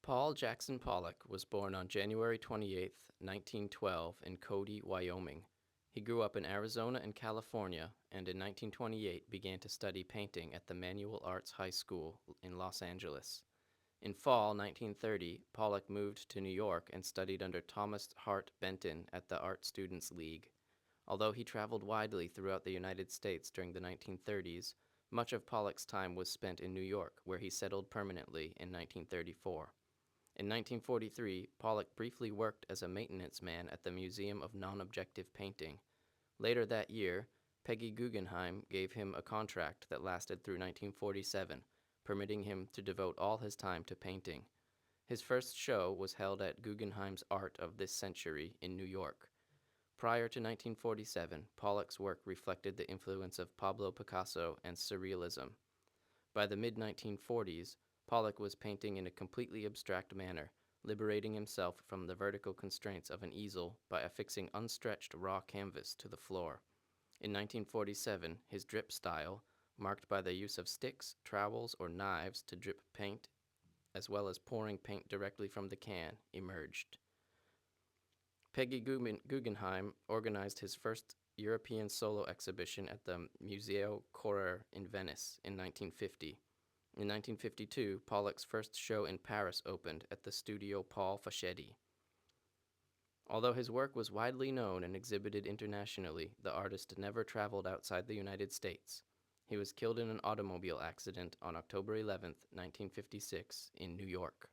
Paul Jackson Pollock was born on January 28, 1912, in Cody, Wyoming. He grew up in Arizona and California, and in 1928 began to study painting at the Manual Arts High School in Los Angeles. In fall 1930, Pollock moved to New York and studied under Thomas Hart Benton at the Art Students League. Although he traveled widely throughout the United States during the 1930s, much of Pollock's time was spent in New York, where he settled permanently in 1934. In 1943, Pollock briefly worked as a maintenance man at the Museum of Non-Objective Painting. Later that year, Peggy Guggenheim gave him a contract that lasted through 1947, permitting him to devote all his time to painting. His first show was held at Guggenheim's Art of This Century in New York. Prior to 1947, Pollock's work reflected the influence of Pablo Picasso and Surrealism. By the mid-1940s, Pollock was painting in a completely abstract manner, liberating himself from the vertical constraints of an easel by affixing unstretched raw canvas to the floor. In 1947, his drip style, marked by the use of sticks, trowels, or knives to drip paint, as well as pouring paint directly from the can, emerged. Peggy Guggenheim organized his first European solo exhibition at the Museo Correr in Venice in 1950. In 1952, Pollock's first show in Paris opened at the Studio Paul Facchetti. Although his work was widely known and exhibited internationally, the artist never traveled outside the United States. He was killed in an automobile accident on October 11, 1956, in New York.